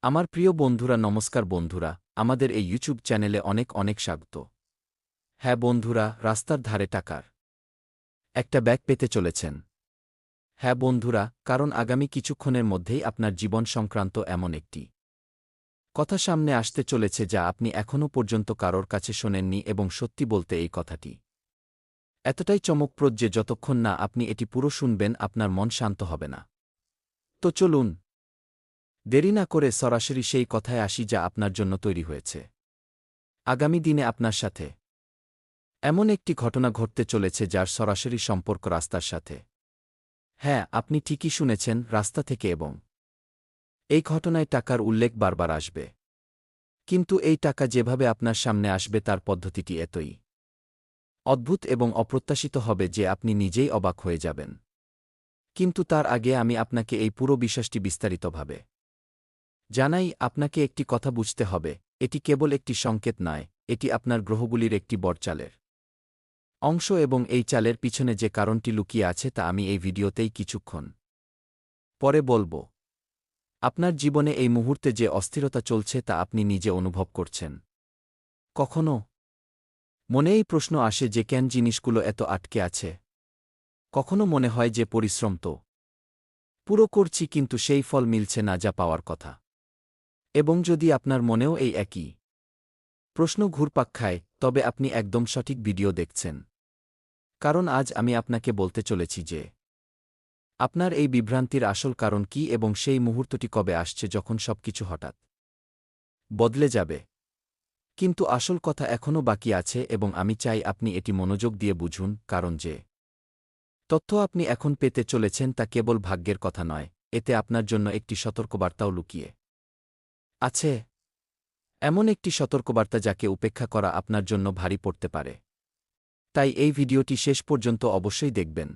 আমার প্রিয় বন্ধুরা, নমস্কার বন্ধুরা, আমাদের এই ইউটিউব চ্যানেলে অনেক অনেক স্বাগত। হ্যাঁ বন্ধুরা, রাস্তার ধারে টাকার একটা ব্যাগ পেতে চলেছেন। হ্যাঁ বন্ধুরা, কারণ আগামী কিছুক্ষণের মধ্যেই আপনার জীবন সংক্রান্ত এমন একটি কথা সামনে আসতে চলেছে যা আপনি এখনও পর্যন্ত কারোর কাছে শোনেননি, এবং সত্যি বলতে এই কথাটি এতটাই চমকপ্রদ যে যতক্ষণ না আপনি এটি পুরো শুনবেন আপনার মন শান্ত হবে না। তো চলুন দেরি না করে সরাসরি সেই কথায় আসি যা আপনার জন্য তৈরি হয়েছে। আগামী দিনে আপনার সাথে এমন একটি ঘটনা ঘটতে চলেছে যার সরাসরি সম্পর্ক রাস্তার সাথে। হ্যাঁ, আপনি ঠিকই শুনেছেন, রাস্তা থেকে। এবং এই ঘটনায় টাকার উল্লেখ বারবার আসবে, কিন্তু এই টাকা যেভাবে আপনার সামনে আসবে তার পদ্ধতিটি এতই অদ্ভুত এবং অপ্রত্যাশিত হবে যে আপনি নিজেই অবাক হয়ে যাবেন। কিন্তু তার আগে আমি আপনাকে এই পুরো বিষয়টি বিস্তারিতভাবে জানাই। আপনাকে একটি কথা বুঝতে হবে, এটি কেবল একটি সংকেত নয়, এটি আপনার গ্রহগুলির একটি বড় চালের অংশ, এবং এই চালের পিছনে যে কারণটি লুকিয়ে আছে তা আমি এই ভিডিওতেই কিছুক্ষণ পরে বলবো। আপনার জীবনে এই মুহূর্তে যে অস্থিরতা চলছে তা আপনি নিজে অনুভব করছেন। কখনো মনে এই প্রশ্ন আসে যে কেন জিনিসগুলো এত আটকে আছে। কখনো মনে হয় যে পরিশ্রম তো পুরো করছি, কিন্তু সেই ফল মিলছে না যা পাওয়ার কথা। এবং যদি আপনার মনেও এই একই প্রশ্ন ঘুরপাক খায়, তবে আপনি একদম সঠিক ভিডিও দেখছেন। কারণ আজ আমি আপনাকে বলতে চলেছি যে আপনার এই বিভ্রান্তির আসল কারণ কী, এবং সেই মুহূর্তটি কবে আসছে যখন সবকিছু হঠাৎ বদলে যাবে। কিন্তু আসল কথা এখনও বাকি আছে, এবং আমি চাই আপনি এটি মনোযোগ দিয়ে বুঝুন, কারণ যে তথ্য আপনি এখন পেতে চলেছেন তা কেবল ভাগ্যের কথা নয়, এতে আপনার জন্য একটি সতর্কবার্তাও লুকিয়ে আছে। এমন একটি সতর্কবার্তা যাকে উপেক্ষা করা আপনার জন্য ভারী পড়তে পারে। তাই এই ভিডিওটি শেষ পর্যন্ত অবশ্যই দেখবেন,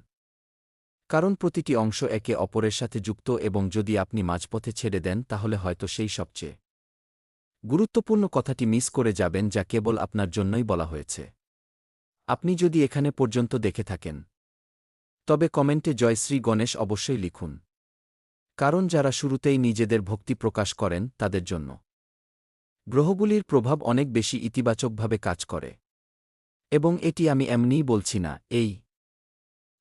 কারণ প্রতিটি অংশ একে অপরের সাথে যুক্ত, এবং যদি আপনি মাঝপথে ছেড়ে দেন তাহলে হয়তো সেই সবচেয়ে গুরুত্বপূর্ণ কথাটি মিস করে যাবেন যা কেবল আপনার জন্যই বলা হয়েছে। আপনি যদি এখানে পর্যন্ত দেখে থাকেন, তবে কমেন্টে জয় শ্রী গণেশ অবশ্যই লিখুন, কারণ যারা শুরুতেই নিজেদের ভক্তি প্রকাশ করেন তাদের জন্য গ্রহগুলির প্রভাব অনেক বেশি ইতিবাচকভাবে কাজ করে। এবং এটি আমি এমনিই বলছি না, এই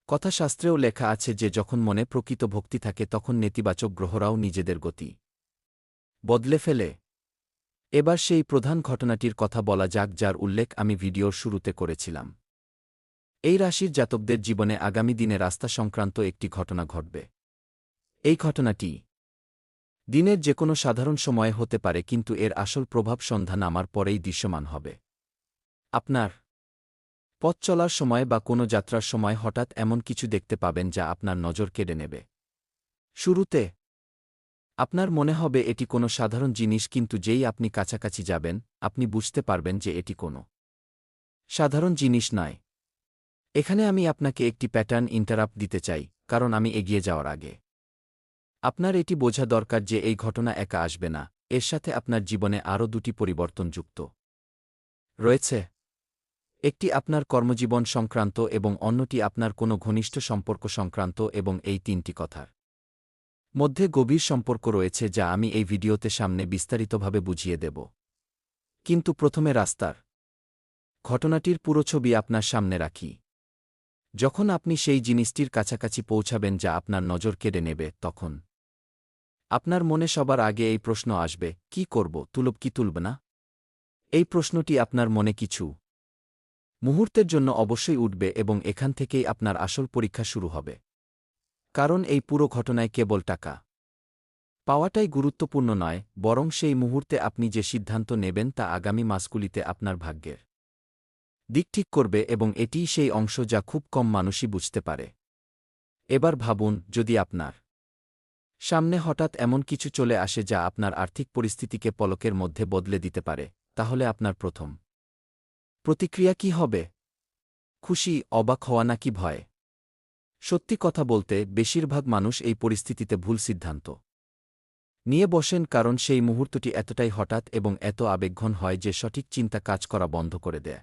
কথাশাস্ত্রেও লেখা আছে যে যখন মনে প্রকৃত ভক্তি থাকে তখন নেতিবাচক গ্রহরাও নিজেদের গতি বদলে ফেলে। এবার সেই প্রধান ঘটনাটির কথা বলা যাক যার উল্লেখ আমি ভিডিওর শুরুতে করেছিলাম। এই রাশির জাতকদের জীবনে আগামী দিনে রাস্তা সংক্রান্ত একটি ঘটনা ঘটবে। এই ঘটনাটি দিনের যে কোনো সাধারণ সময়ে হতে পারে, কিন্তু এর আসল প্রভাব সন্ধ্যা নামার পরেই দৃশ্যমান হবে। আপনার পথ চলার সময় বা কোনো যাত্রার সময় হঠাৎ এমন কিছু দেখতে পাবেন যা আপনার নজর কেড়ে নেবে। শুরুতে আপনার মনে হবে এটি কোনো সাধারণ জিনিস, কিন্তু যেই আপনি কাছাকাছি যাবেন আপনি বুঝতে পারবেন যে এটি কোনো সাধারণ জিনিস নয়। এখানে আমি আপনাকে একটি প্যাটার্ন ইন্টারাপ্ট দিতে চাই, কারণ আমি এগিয়ে যাওয়ার আগে আপনার এটি বোঝা দরকার যে এই ঘটনা একা আসবে না, এর সাথে আপনার জীবনে আরও দুটি পরিবর্তন যুক্ত রয়েছে। একটি আপনার কর্মজীবন সংক্রান্ত এবং অন্যটি আপনার কোনো ঘনিষ্ঠ সম্পর্ক সংক্রান্ত, এবং এই তিনটি কথার মধ্যে গভীর সম্পর্ক রয়েছে যা আমি এই ভিডিওতে সামনে বিস্তারিতভাবে বুঝিয়ে দেব। কিন্তু প্রথমে রাস্তার ঘটনাটির পুরো ছবি আপনার সামনে রাখি। যখন আপনি সেই জিনিসটির কাছাকাছি পৌঁছাবেন যা আপনার নজর কেড়ে নেবে, তখন আপনার মনে সবার আগে এই প্রশ্ন আসবে, কি করব, তুলব কি তুলব না? এই প্রশ্নটি আপনার মনে কিছু মুহূর্তের জন্য অবশ্যই উঠবে, এবং এখান থেকেই আপনার আসল পরীক্ষা শুরু হবে। কারণ এই পুরো ঘটনায় কেবল টাকা পাওয়াটাই গুরুত্বপূর্ণ নয়, বরং সেই মুহূর্তে আপনি যে সিদ্ধান্ত নেবেন তা আগামী মাসগুলিতে আপনার ভাগ্যের দিক ঠিক করবে, এবং এটিই সেই অংশ যা খুব কম মানুষই বুঝতে পারে। এবার ভাবুন, যদি আপনার সামনে হঠাৎ এমন কিছু চলে আসে যা আপনার আর্থিক পরিস্থিতিকে পলকের মধ্যে বদলে দিতে পারে, তাহলে আপনার প্রথম প্রতিক্রিয়া কি হবে? খুশি, অবাক হওয়া নাকি ভয়? সত্যি কথা বলতে বেশিরভাগ মানুষ এই পরিস্থিতিতে ভুল সিদ্ধান্ত নিয়ে বসেন, কারণ সেই মুহূর্তটি এতটাই হঠাৎ এবং এত আবেগঘন হয় যে সঠিক চিন্তা কাজ করা বন্ধ করে দেয়।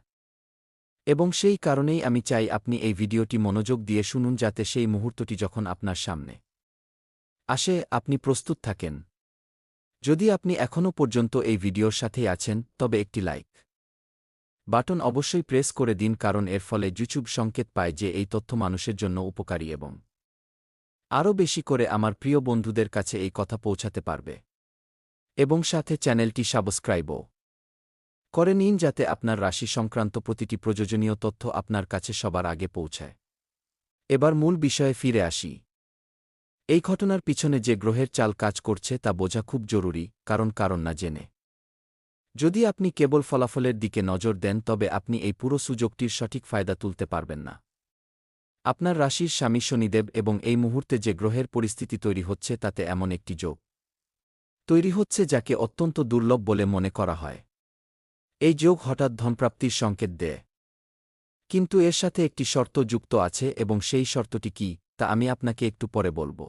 এবং সেই কারণেই আমি চাই আপনি এই ভিডিওটি মনোযোগ দিয়ে শুনুন, যাতে সেই মুহূর্তটি যখন আপনার সামনে আসে আপনি প্রস্তুত থাকেন। যদি আপনি এখনও পর্যন্ত এই ভিডিওর সাথেই আছেন তবে একটি লাইক বাটন অবশ্যই প্রেস করে দিন, কারণ এর ফলে ইউটিউব সংকেত পায় যে এই তথ্য মানুষের জন্য উপকারী এবং আরও বেশি করে আমার প্রিয় বন্ধুদের কাছে এই কথা পৌঁছাতে পারবে। এবং সাথে চ্যানেলটি সাবস্ক্রাইবও করে নিন যাতে আপনার রাশি সংক্রান্ত প্রতিটি প্রয়োজনীয় তথ্য আপনার কাছে সবার আগে পৌঁছায়। এবার মূল বিষয়ে ফিরে আসি। এই ঘটনার পিছনে যে গ্রহের চাল কাজ করছে তা বোঝা খুব জরুরি, কারণ না জেনে যদি আপনি কেবল ফলাফলের দিকে নজর দেন তবে আপনি এই পুরো সুযোগটির সঠিক ফায়দা তুলতে পারবেন না। আপনার রাশির স্বামী শনিদেব এবং এই মুহূর্তে যে গ্রহের পরিস্থিতি তৈরি হচ্ছে তাতে এমন একটি যোগ তৈরি হচ্ছে যাকে অত্যন্ত দুর্লভ বলে মনে করা হয়। এই যোগ হঠাৎ ধনপ্রাপ্তির সংকেত দেয়, কিন্তু এর সাথে একটি শর্ত যুক্ত আছে এবং সেই শর্তটি কি তা আমি আপনাকে একটু পরে বলব।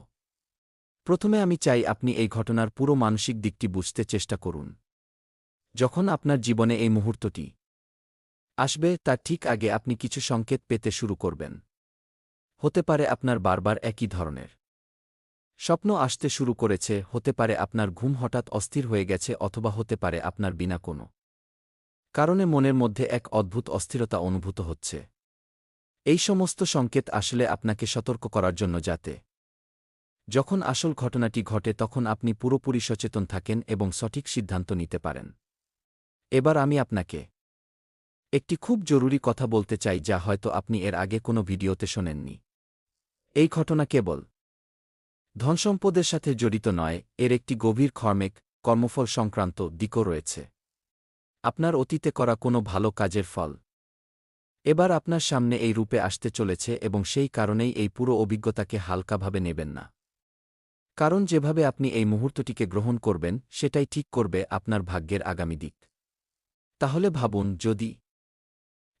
প্রথমে আমি চাই আপনি এই ঘটনার পুরো মানসিক দিকটি বুঝতে চেষ্টা করুন। যখন আপনার জীবনে এই মুহূর্তটি আসবে তার ঠিক আগে আপনি কিছু সংকেত পেতে শুরু করবেন। হতে পারে আপনার বারবার একই ধরনের স্বপ্ন আসতে শুরু করেছে, হতে পারে আপনার ঘুম হঠাৎ অস্থির হয়ে গেছে, অথবা হতে পারে আপনার বিনা কোনো কারণে মনের মধ্যে এক অদ্ভুত অস্থিরতা অনুভূত হচ্ছে। এই সমস্ত সংকেত আসলে আপনাকে সতর্ক করার জন্য, যাতে যখন আসল ঘটনাটি ঘটে তখন আপনি পুরোপুরি সচেতন থাকেন এবং সঠিক সিদ্ধান্ত নিতে পারেন। এবার আমি আপনাকে একটি খুব জরুরি কথা বলতে চাই যা হয়তো আপনি এর আগে কোনো ভিডিওতে শোনেননি। এই ঘটনা কেবল ধনসম্পদের সাথে জড়িত নয়, এর একটি গভীর কর্মেক কর্মফল সংক্রান্ত দিকও রয়েছে। আপনার অতীতে করা কোনো ভালো কাজের ফল এবার আপনার সামনে এই রূপে আসতে চলেছে এবং সেই কারণেই এই পুরো অভিজ্ঞতাকে হালকাভাবে নেবেন না। কারণ যেভাবে আপনি এই মুহূর্তটিকে গ্রহণ করবেন সেটাই ঠিক করবে আপনার ভাগ্যের আগামী দিক। তাহলে ভাবুন, যদি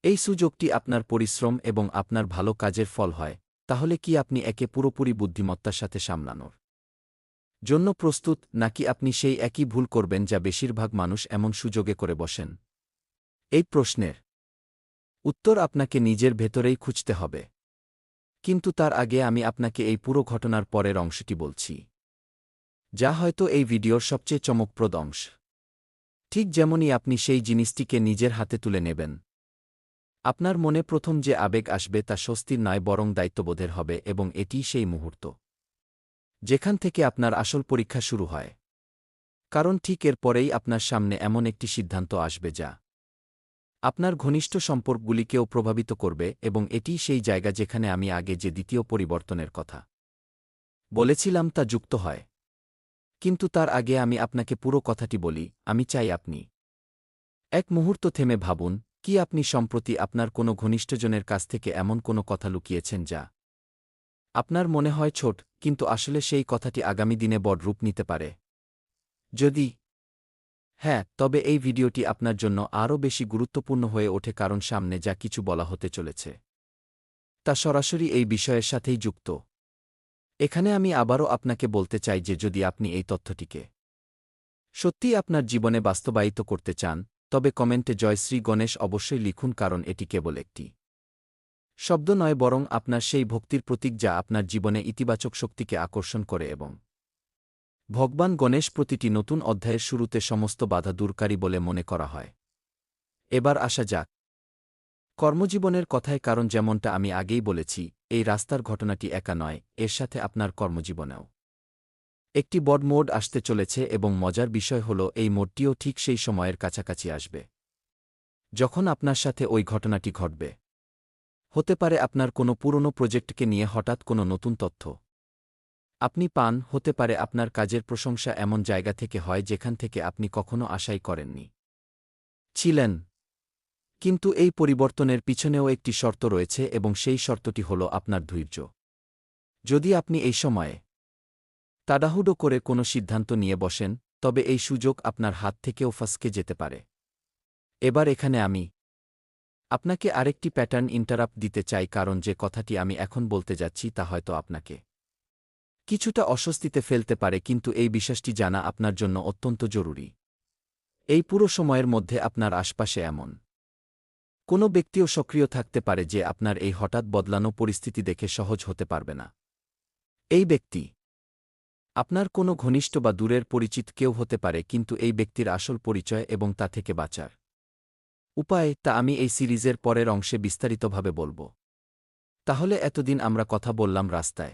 এই সুযোগটি আপনার পরিশ্রম এবং আপনার ভালো কাজের ফল হয়, তাহলে কি আপনি একে পুরোপুরি বুদ্ধিমত্তার সাথে সামলানোর জন্য প্রস্তুত, নাকি আপনি সেই একই ভুল করবেন যা বেশিরভাগ মানুষ এমন সুযোগে করে বসেন? এই প্রশ্নের উত্তর আপনাকে নিজের ভেতরেই খুঁজতে হবে। কিন্তু তার আগে আমি আপনাকে এই পুরো ঘটনার পরের অংশটি বলছি, যা হয়তো এই ভিডিওর সবচেয়ে চমকপ্রদ অংশ। ঠিক যেমনই আপনি সেই জিনিসটিকে নিজের হাতে তুলে নেবেন, আপনার মনে প্রথম যে আবেগ আসবে তা স্বস্তির নয় বরং দায়িত্ববোধের হবে, এবং এটিই সেই মুহূর্ত যেখান থেকে আপনার আসল পরীক্ষা শুরু হয়। কারণ ঠিক এর পরেই আপনার সামনে এমন একটি সিদ্ধান্ত আসবে যা আপনার ঘনিষ্ঠ সম্পর্কগুলিকেও প্রভাবিত করবে, এবং এটিই সেই জায়গা যেখানে আমি আগে যে দ্বিতীয় পরিবর্তনের কথা বলেছিলাম তা যুক্ত হয়। কিন্তু তার আগে আমি আপনাকে পুরো কথাটি বলি। আমি চাই আপনি এক মুহূর্ত থেমে ভাবুন, কি আপনি সম্প্রতি আপনার কোনো ঘনিষ্ঠজনের কাছ থেকে এমন কোনো কথা লুকিয়েছেন যা আপনার মনে হয় ছোট, কিন্তু আসলে সেই কথাটি আগামী দিনে বড় রূপ নিতে পারে? যদি হ্যাঁ, তবে এই ভিডিওটি আপনার জন্য আরও বেশি গুরুত্বপূর্ণ হয়ে ওঠে, কারণ সামনে যা কিছু বলা হতে চলেছে তা সরাসরি এই বিষয়ের সাথেই যুক্ত। এখানে আমি আবারও আপনাকে বলতে চাই যে যদি আপনি এই তথ্যটিকে সত্যিই আপনার জীবনে বাস্তবায়িত করতে চান, তবে কমেন্টে জয় শ্রী গণেশ অবশ্যই লিখুন, কারণ এটি কেবল একটি শব্দ নয় বরং আপনার সেই ভক্তির প্রতীক যা আপনার জীবনে ইতিবাচক শক্তিকে আকর্ষণ করে। এবং ভগবান গণেশ প্রতিটি নতুন অধ্যায়ের শুরুতে সমস্ত বাধা দূরকারী বলে মনে করা হয়। এবার আসা যাক কর্মজীবনের কথায়, কারণ যেমনটা আমি আগেই বলেছি, এই রাস্তার ঘটনাটি একা নয়, এর সাথে আপনার কর্মজীবনেও একটি বড় মোড় আসতে চলেছে, এবং মজার বিষয় হল এই মোড়টিও ঠিক সেই সময়ের কাছাকাছি আসবে যখন আপনার সাথে ওই ঘটনাটি ঘটবে। হতে পারে আপনার কোনো পুরনো প্রজেক্টকে নিয়ে হঠাৎ কোনো নতুন তথ্য আপনি পান, হতে পারে আপনার কাজের প্রশংসা এমন জায়গা থেকে হয় যেখান থেকে আপনি কখনো আশাই করেননি ছিলেন। কিন্তু এই পরিবর্তনের পিছনেও একটি শর্ত রয়েছে, এবং সেই শর্তটি হল আপনার ধৈর্য। যদি আপনি এই সময়ে তাড়াহুড়ো করে কোনো সিদ্ধান্ত নিয়ে বসেন, তবে এই সুযোগ আপনার হাত থেকেও ফসকে যেতে পারে। এবার এখানে আমি আপনাকে আরেকটি প্যাটার্ন ইন্টারাপ্ট দিতে চাই, কারণ যে কথাটি আমি এখন বলতে যাচ্ছি তা হয়তো আপনাকে কিছুটা অস্বস্তিতে ফেলতে পারে, কিন্তু এই বিশ্বাসটি জানা আপনার জন্য অত্যন্ত জরুরি। এই পুরো সময়ের মধ্যে আপনার আশপাশে এমন কোনো ব্যক্তিও সক্রিয় থাকতে পারে যে আপনার এই হঠাৎ বদলানো পরিস্থিতি দেখে সহজ হতে পারবে না। এই ব্যক্তি আপনার কোনো ঘনিষ্ঠ বা দূরের পরিচিত কেউ হতে পারে, কিন্তু এই ব্যক্তির আসল পরিচয় এবং তা থেকে বাঁচার উপায় তা আমি এই সিরিজের পরের অংশে বিস্তারিতভাবে বলব। তাহলে এতদিন আমরা কথা বললাম রাস্তায়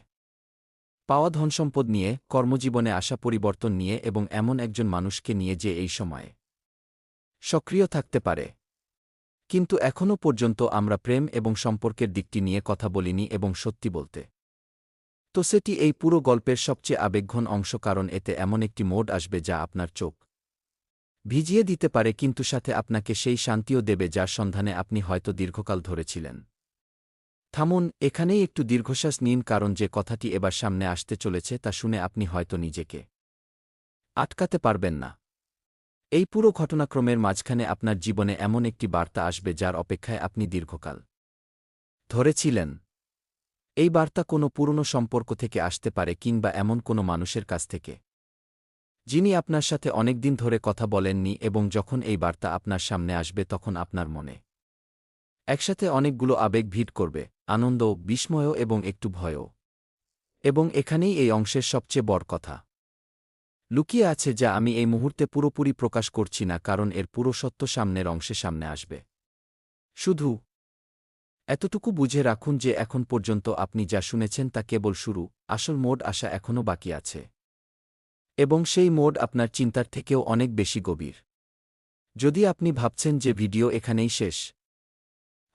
পাওয়া ধনসম্পদ নিয়ে, কর্মজীবনে আসা পরিবর্তন নিয়ে এবং এমন একজন মানুষকে নিয়ে যে এই সময়ে সক্রিয় থাকতে পারে। কিন্তু এখনও পর্যন্ত আমরা প্রেম এবং সম্পর্কের দিকটি নিয়ে কথা বলিনি, এবং সত্যি বলতে তো সেটি এই পুরো গল্পের সবচেয়ে আবেগঘন অংশ, কারণ এতে এমন একটি মোড আসবে যা আপনার চোখ ভিজিয়ে দিতে পারে, কিন্তু সাথে আপনাকে সেই শান্তিও দেবে যার সন্ধানে আপনি হয়তো দীর্ঘকাল ধরেছিলেন। থামুন, এখানেই একটু দীর্ঘশ্বাস নিন, কারণ যে কথাটি এবার সামনে আসতে চলেছে তা শুনে আপনি হয়তো নিজেকে আটকাতে পারবেন না। এই পুরো ঘটনাক্রমের মাঝখানে আপনার জীবনে এমন একটি বার্তা আসবে যার অপেক্ষায় আপনি দীর্ঘকাল ধরেছিলেন। এই বার্তা কোনো পুরনো সম্পর্ক থেকে আসতে পারে, কিংবা এমন কোনো মানুষের কাছ থেকে যিনি আপনার সাথে অনেকদিন ধরে কথা বলেননি, এবং যখন এই বার্তা আপনার সামনে আসবে তখন আপনার মনে একসাথে অনেকগুলো আবেগ ভিড় করবে, আনন্দ, বিস্ময় এবং একটু ভয়ও। এবং এখানেই এই অংশের সবচেয়ে বড় কথা লুকিয়ে আছে, যা আমি এই মুহূর্তে পুরোপুরি প্রকাশ করছি না, কারণ এর পুরো সত্য সামনের অংশে সামনে আসবে। শুধু এতটুকু বুঝে রাখুন যে এখন পর্যন্ত আপনি যা শুনেছেন তা কেবল শুরু, আসল মোড আসা এখনও বাকি আছে। এবং সেই মোড আপনার চিন্তার থেকেও অনেক বেশি গভীর। যদি আপনি ভাবছেন যে ভিডিও এখানেই শেষ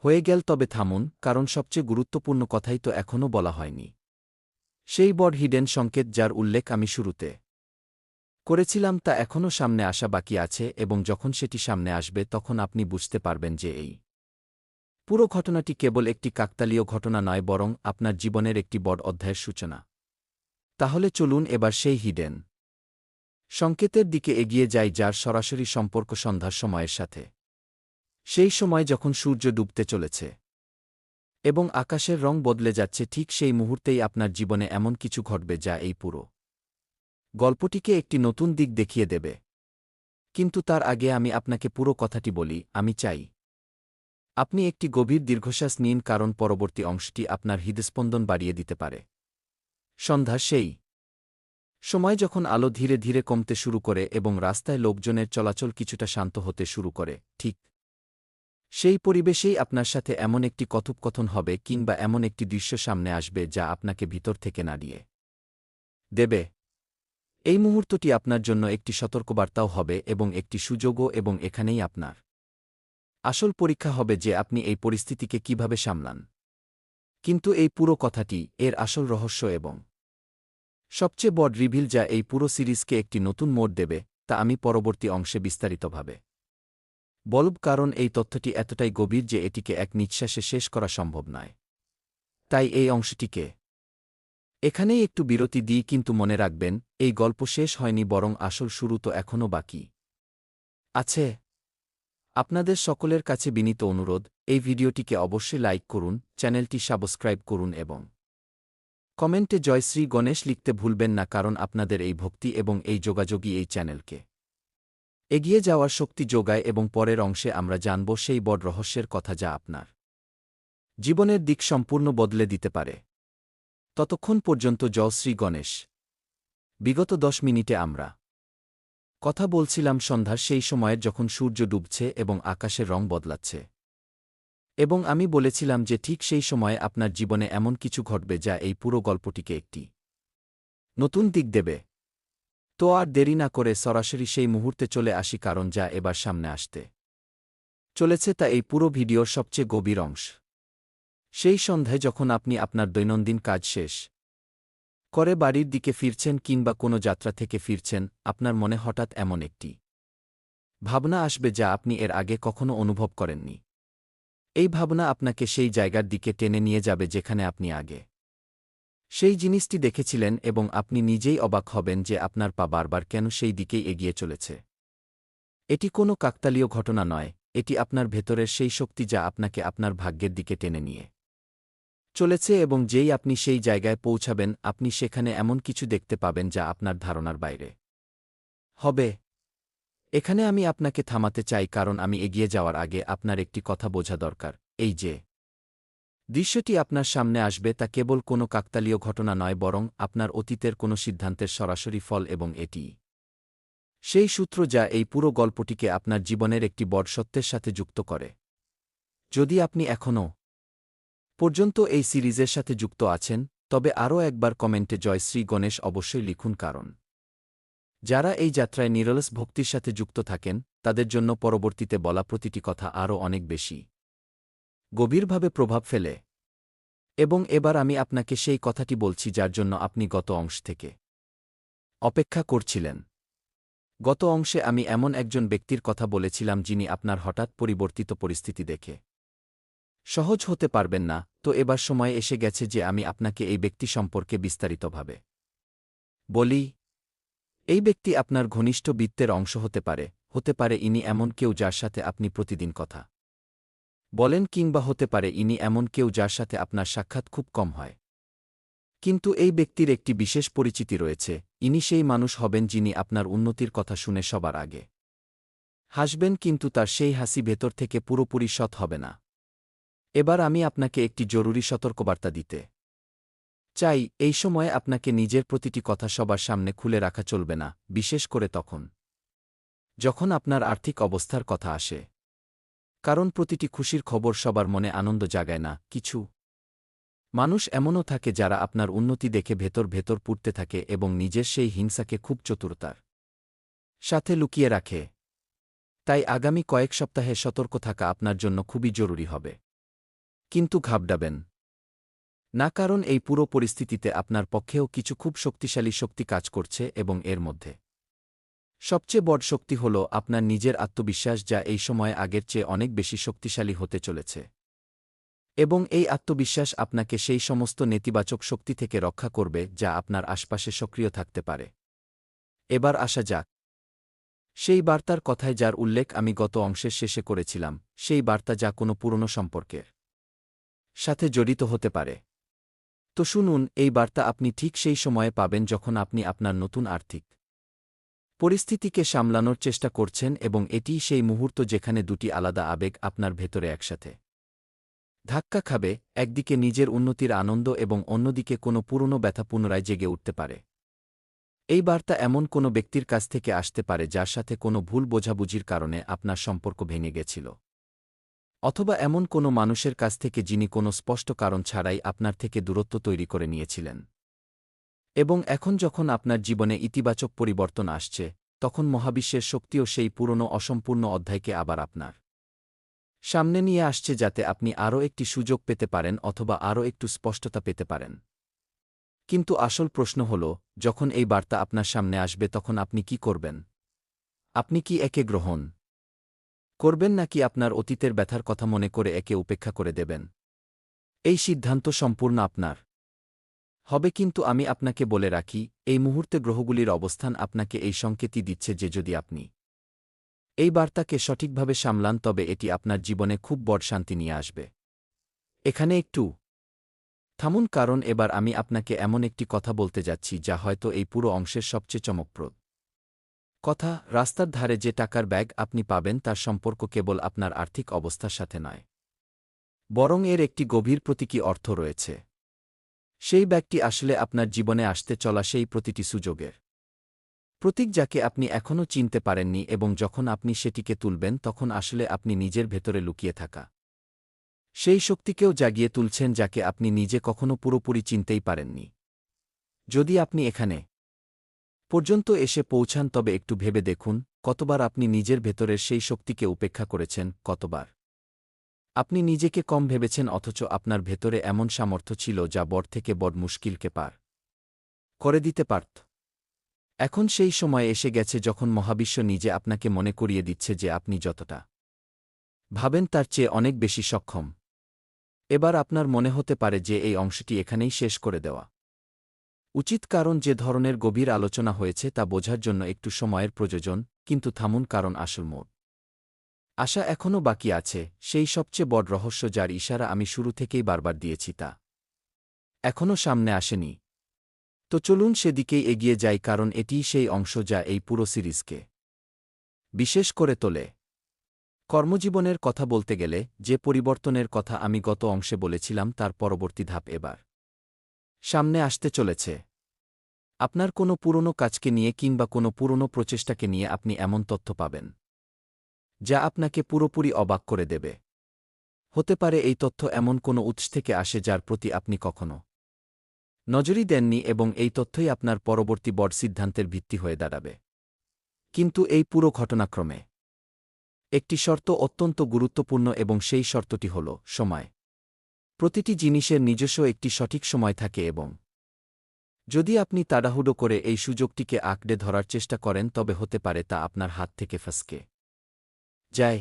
হয়ে গেল, তবে থামুন, কারণ সবচেয়ে গুরুত্বপূর্ণ কথাই তো এখনও বলা হয়নি। সেই বড় হিডেন সংকেত যার উল্লেখ আমি শুরুতে করেছিলাম তা এখনও সামনে আসা বাকি আছে, এবং যখন সেটি সামনে আসবে তখন আপনি বুঝতে পারবেন যে এই পুরো ঘটনাটি কেবল একটি কাকতালীয় ঘটনা নয়, বরং আপনার জীবনের একটি বড় অধ্যায়ের সূচনা। তাহলে চলুন এবার সেই হিডেন সংকেতের দিকে এগিয়ে যাই, যার সরাসরি সম্পর্ক সন্ধ্যার সময়ের সাথে। সেই সময় যখন সূর্য ডুবতে চলেছে এবং আকাশের রং বদলে যাচ্ছে, ঠিক সেই মুহূর্তেই আপনার জীবনে এমন কিছু ঘটবে যা এই পুরো গল্পটিকে একটি নতুন দিক দেখিয়ে দেবে। কিন্তু তার আগে আমি আপনাকে পুরো কথাটি বলি। আমি চাই আপনি একটি গভীর দীর্ঘশ্বাস নিন, কারণ পরবর্তী অংশটি আপনার হৃদস্পন্দন বাড়িয়ে দিতে পারে। সন্ধ্যা সেই সময় যখন আলো ধীরে ধীরে কমতে শুরু করে এবং রাস্তায় লোকজনের চলাচল কিছুটা শান্ত হতে শুরু করে, ঠিক সেই পরিবেশেই আপনার সাথে এমন একটি কথোপকথন হবে, কিংবা এমন একটি দৃশ্য সামনে আসবে যা আপনাকে ভিতর থেকে নাড়িয়ে দেবে। এই মুহূর্তটি আপনার জন্য একটি সতর্কবার্তাও হবে এবং একটি সুযোগও, এবং এখানেই আপনার আসল পরীক্ষা হবে যে আপনি এই পরিস্থিতিকে কিভাবে সামলান। কিন্তু এই পুরো কথাটি এর আসল রহস্য এবং সবচেয়ে বড় রিভিল যা এই পুরো সিরিজকে একটি নতুন মোড় দেবে, তা আমি পরবর্তী অংশে বিস্তারিতভাবে বলব, কারণ এই তথ্যটি এতটাই গভীর যে এটিকে এক নিঃশ্বাসে শেষ করা সম্ভব নয়। তাই এই অংশটিকে এখানেই একটু বিরতি দিই, কিন্তু মনে রাখবেন এই গল্প শেষ হয়নি, বরং আসল শুরু তো এখনও বাকি আছে। আপনাদের সকলের কাছে বিনীত অনুরোধ, এই ভিডিওটিকে অবশ্যই লাইক করুন, চ্যানেলটি সাবস্ক্রাইব করুন এবং কমেন্টে জয় শ্রী গণেশ লিখতে ভুলবেন না, কারণ আপনাদের এই ভক্তি এবং এই যোগাযোগই এই চ্যানেলকে এগিয়ে যাওয়ার শক্তি যোগায়। এবং পরের অংশে আমরা জানব সেই বড় রহস্যের কথা যা আপনার জীবনের দিক সম্পূর্ণ বদলে দিতে পারে। ততক্ষণ পর্যন্ত জয় শ্রী গণেশ। বিগত 10 মিনিটে আমরা কথা বলছিলাম সন্ধ্যার সেই সময়ের, যখন সূর্য ডুবছে এবং আকাশের রং বদলাচ্ছে। এবং আমি বলেছিলাম যে ঠিক সেই সময়ে আপনার জীবনে এমন কিছু ঘটবে যা এই পুরো গল্পটিকে একটি নতুন দিক দেবে। তো আর দেরি না করে সরাসরি সেই মুহূর্তে চলে আসি, কারণ যা এবার সামনে আসতে চলেছে তা এই পুরো ভিডিওর সবচেয়ে গভীর অংশ। সেই সন্ধ্যায় যখন আপনি আপনার দৈনন্দিন কাজ শেষ করে বাড়ির দিকে ফিরছেন, কিংবা কোনো যাত্রা থেকে ফিরছেন, আপনার মনে হঠাৎ এমন একটি ভাবনা আসবে যা আপনি এর আগে কখনো অনুভব করেননি। এই ভাবনা আপনাকে সেই জায়গার দিকে টেনে নিয়ে যাবে যেখানে আপনি আগে সেই জিনিসটি দেখেছিলেন, এবং আপনি নিজেই অবাক হবেন যে আপনার পা বারবার কেন সেই দিকেই এগিয়ে চলেছে। এটি কোনো কাকতালীয় ঘটনা নয়, এটি আপনার ভেতরের সেই শক্তি যা আপনাকে আপনার ভাগ্যের দিকে টেনে নিয়ে চলেছে। এবং যেই আপনি সেই জায়গায় পৌঁছাবেন, আপনি সেখানে এমন কিছু দেখতে পাবেন যা আপনার ধারণার বাইরে হবে। এখানে আমি আপনাকে থামাতে চাই, কারণ আমি এগিয়ে যাওয়ার আগে আপনার একটি কথা বোঝা দরকার। এই যে দৃশ্যটি আপনার সামনে আসবে তা কেবল কোনো কাকতালীয় ঘটনা নয়, বরং আপনার অতীতের কোনো সিদ্ধান্তের সরাসরি ফল, এবং এটি সেই সূত্র যা এই পুরো গল্পটিকে আপনার জীবনের একটি বড় সত্যের সাথে যুক্ত করে। যদি আপনি এখনও পর্যন্ত এই সিরিজের সাথে যুক্ত আছেন, তবে আরও একবার কমেন্টে জয় শ্রী গণেশ অবশ্যই লিখুন, কারণ যারা এই যাত্রায় নিরলস ভক্তির সাথে যুক্ত থাকেন তাদের জন্য পরবর্তীতে বলা প্রতিটি কথা আরও অনেক বেশি গভীরভাবে প্রভাব ফেলে। এবং এবার আমি আপনাকে সেই কথাটি বলছি যার জন্য আপনি গত অংশ থেকে অপেক্ষা করছিলেন। গত অংশে আমি এমন একজন ব্যক্তির কথা বলেছিলাম যিনি আপনার হঠাৎ পরিবর্তিত পরিস্থিতি দেখে সহজ হতে পারবেন না। তো এবার সময় এসে গেছে যে আমি আপনাকে এই ব্যক্তি সম্পর্কে বিস্তারিতভাবে বলি। এই ব্যক্তি আপনার ঘনিষ্ঠ বৃত্তের অংশ হতে পারে ইনি এমন কেউ যার সাথে আপনি প্রতিদিন কথা বলেন, কিংবা হতে পারে ইনি এমন কেউ যার সাথে আপনার সাক্ষাৎ খুব কম হয়। কিন্তু এই ব্যক্তির একটি বিশেষ পরিচিতি রয়েছে। ইনি সেই মানুষ হবেন যিনি আপনার উন্নতির কথা শুনে সবার আগে হাসবেন, কিন্তু তার সেই হাসি ভেতর থেকে পুরোপুরি সৎ হবে না। এবার আমি আপনাকে একটি জরুরি সতর্কবার্তা দিতে চাই। এই সময়ে আপনাকে নিজের প্রতিটি কথা সবার সামনে খুলে রাখা চলবে না, বিশেষ করে তখন যখন আপনার আর্থিক অবস্থার কথা আসে। কারণ প্রতিটি খুশির খবর সবার মনে আনন্দ জাগায় না। কিছু মানুষ এমনও থাকে যারা আপনার উন্নতি দেখে ভেতর ভেতর পুড়তে থাকে এবং নিজের সেই হিংসাকে খুব চতুরতার সাথে লুকিয়ে রাখে। তাই আগামী কয়েক সপ্তাহে সতর্ক থাকা আপনার জন্য খুবই জরুরি হবে। কিন্তু ঘাবড়াবেন না, কারণ এই পুরো পরিস্থিতিতে আপনার পক্ষেও কিছু খুব শক্তিশালী শক্তি কাজ করছে, এবং এর মধ্যে সবচেয়ে বড় শক্তি হল আপনার নিজের আত্মবিশ্বাস, যা এই সময়ে আগের চেয়ে অনেক বেশি শক্তিশালী হতে চলেছে। এবং এই আত্মবিশ্বাস আপনাকে সেই সমস্ত নেতিবাচক শক্তি থেকে রক্ষা করবে যা আপনার আশপাশে সক্রিয় থাকতে পারে। এবার আসা যাক সেই বার্তার কথায় যার উল্লেখ আমি গত অংশের শেষে করেছিলাম, সেই বার্তা যা কোনো পুরনো সম্পর্কের সাথে জড়িত হতে পারে। তো শুনুন, এই বার্তা আপনি ঠিক সেই সময়ে পাবেন যখন আপনি আপনার নতুন আর্থিক পরিস্থিতিকে সামলানোর চেষ্টা করছেন, এবং এটিই সেই মুহূর্ত যেখানে দুটি আলাদা আবেগ আপনার ভেতরে একসাথে ধাক্কা খাবে। একদিকে নিজের উন্নতির আনন্দ এবং অন্যদিকে কোনো পুরনো ব্যথা পুনরায় জেগে উঠতে পারে। এই বার্তা এমন কোনো ব্যক্তির কাছ থেকে আসতে পারে যার সাথে কোনো ভুল বোঝাবুঝির কারণে আপনার সম্পর্ক ভেঙে গেছিল, অথবা এমন কোনো মানুষের কাছ থেকে যিনি কোনো স্পষ্ট কারণ ছাড়াই আপনার থেকে দূরত্ব তৈরি করে নিয়েছিলেন। এবং এখন যখন আপনার জীবনে ইতিবাচক পরিবর্তন আসছে, তখন মহাবিশ্বের শক্তিও সেই পুরনো অসম্পূর্ণ অধ্যায়কে আবার আপনার সামনে নিয়ে আসছে, যাতে আপনি আরও একটি সুযোগ পেতে পারেন অথবা আরও একটু স্পষ্টতা পেতে পারেন। কিন্তু আসল প্রশ্ন হল, যখন এই বার্তা আপনার সামনে আসবে তখন আপনি কি করবেন? আপনি কি একে গ্রহণ করবেন, নাকি আপনার অতীতের ব্যথার কথা মনে করে একে উপেক্ষা করে দেবেন? এই সিদ্ধান্ত সম্পূর্ণ আপনার হবে। কিন্তু আমি আপনাকে বলে রাখি, এই মুহূর্তে গ্রহগুলির অবস্থান আপনাকে এই সংকেতই দিচ্ছে যে যদি আপনি এই বার্তাকে সঠিকভাবে সামলান তবে এটি আপনার জীবনে খুব বড় শান্তি নিয়ে আসবে। এখানে একটু থামুন, কারণ এবার আমি আপনাকে এমন একটি কথা বলতে যাচ্ছি যা হয়তো এই পুরো অংশের সবচেয়ে চমকপ্রদ কথা। রাস্তার ধারে যে টাকার ব্যাগ আপনি পাবেন তার সম্পর্ক কেবল আপনার আর্থিক অবস্থার সাথে নয়, বরং এর একটি গভীর প্রতীকী অর্থ রয়েছে। সেই ব্যাগটি আসলে আপনার জীবনে আসতে চলা সেই প্রতিটি সুযোগের প্রতীক যাকে আপনি এখনও চিনতে পারেননি, এবং যখন আপনি সেটিকে তুলবেন তখন আসলে আপনি নিজের ভেতরে লুকিয়ে থাকা সেই শক্তিকেও জাগিয়ে তুলছেন যাকে আপনি নিজে কখনো পুরোপুরি চিনতেই পারেননি। যদি আপনি এখানে পর্যন্ত এসে পৌঁছান তবে একটু ভেবে দেখুন, কতবার আপনি নিজের ভেতরের সেই শক্তিকে উপেক্ষা করেছেন, কতবার আপনি নিজেকে কম ভেবেছেন, অথচ আপনার ভেতরে এমন সামর্থ্য ছিল যা বড় থেকে বড় মুশকিলকে পার করে দিতে পারত। এখন সেই সময় এসে গেছে যখন মহাবিশ্ব নিজে আপনাকে মনে করিয়ে দিচ্ছে যে আপনি যতটা ভাবেন তার চেয়ে অনেক বেশি সক্ষম। এবার আপনার মনে হতে পারে যে এই অংশটি এখানেই শেষ করে দেওয়া উচিত, কারণ যে ধরনের গভীর আলোচনা হয়েছে তা বোঝার জন্য একটু সময়ের প্রয়োজন। কিন্তু থামুন, কারণ আসল মোড় আশা এখনও বাকি আছে। সেই সবচেয়ে বড় রহস্য যার ইশারা আমি শুরু থেকেই বারবার দিয়েছি তা এখনও সামনে আসেনি। তো চলুন সেদিকেই এগিয়ে যাই, কারণ এটিই সেই অংশ যা এই পুরো সিরিজকে বিশেষ করে তোলে। কর্মজীবনের কথা বলতে গেলে যে পরিবর্তনের কথা আমি গত অংশে বলেছিলাম তার পরবর্তী ধাপ এবার সামনে আসতে চলেছে। আপনার কোনো পুরনো কাজকে নিয়ে কিংবা কোনো পুরনো প্রচেষ্টাকে নিয়ে আপনি এমন তথ্য পাবেন যা আপনাকে পুরোপুরি অবাক করে দেবে। হতে পারে এই তথ্য এমন কোনো উৎস থেকে আসে যার প্রতি আপনি কখনো নজরই দেননি এবং এই তথ্যই আপনার পরবর্তী বড় সিদ্ধান্তের ভিত্তি হয়ে দাঁড়াবে। কিন্তু এই পুরো ঘটনাক্রমে একটি শর্ত অত্যন্ত গুরুত্বপূর্ণ এবং সেই শর্তটি হল সময়। প্রতিটি জিনিসের নিজস্ব একটি সঠিক সময় থাকে এবং যদি আপনি তাড়াহুড়ো করে এই সুযোগটিকে আঁকড়ে ধরার চেষ্টা করেন তবে হতে পারে তা আপনার হাত থেকে ফসকে যায়।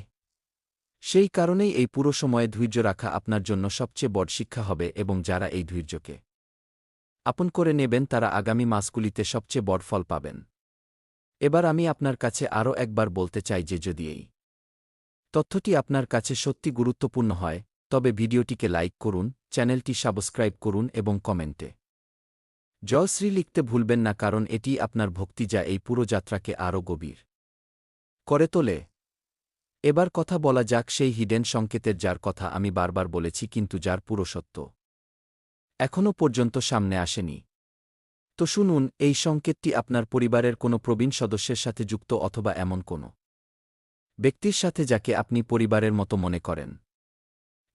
সেই কারণেই এই পুরো সময়ে ধৈর্য রাখা আপনার জন্য সবচেয়ে বড় শিক্ষা হবে এবং যারা এই ধৈর্যকে আপন করে নেবেন তারা আগামী মাসগুলিতে সবচেয়ে বড় ফল পাবেন। এবার আমি আপনার কাছে আরও একবার বলতে চাই যে যদি এই তথ্যটি আপনার কাছে সত্যি গুরুত্বপূর্ণ হয় তবে ভিডিওটিকে লাইক করুন, চ্যানেলটি সাবস্ক্রাইব করুন এবং কমেন্টে জয়শ্রী লিখতে ভুলবেন না, কারণ এটি আপনার ভক্তি যা এই পুরো যাত্রাকে আরও গভীর করে তোলে। এবার কথা বলা যাক সেই হিডেন সংকেতের যার কথা আমি বারবার বলেছি কিন্তু যার পুরো সত্য এখনও পর্যন্ত সামনে আসেনি। তো শুনুন, এই সংকেতটি আপনার পরিবারের কোনো প্রবীণ সদস্যের সাথে যুক্ত অথবা এমন কোনো ব্যক্তির সাথে যাকে আপনি পরিবারের মতো মনে করেন।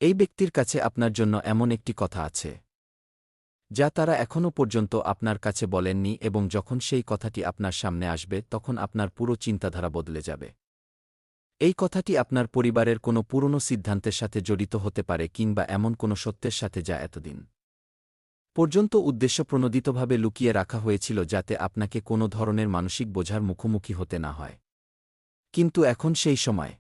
এই ব্যক্তির কাছে আপনার জন্য এমন একটি কথা আছে যা তারা এখনও পর্যন্ত আপনার কাছে বলেননি এবং যখন সেই কথাটি আপনার সামনে আসবে তখন আপনার পুরো চিন্তাধারা বদলে যাবে। এই কথাটি আপনার পরিবারের কোনো পুরনো সিদ্ধান্তের সাথে জড়িত হতে পারে কিংবা এমন কোনো সত্যের সাথে যা এতদিন পর্যন্ত উদ্দেশ্যপ্রণোদিতভাবে লুকিয়ে রাখা হয়েছিল যাতে আপনাকে কোনো ধরনের মানসিক বোঝার মুখোমুখি হতে না হয়। কিন্তু এখন সেই সময়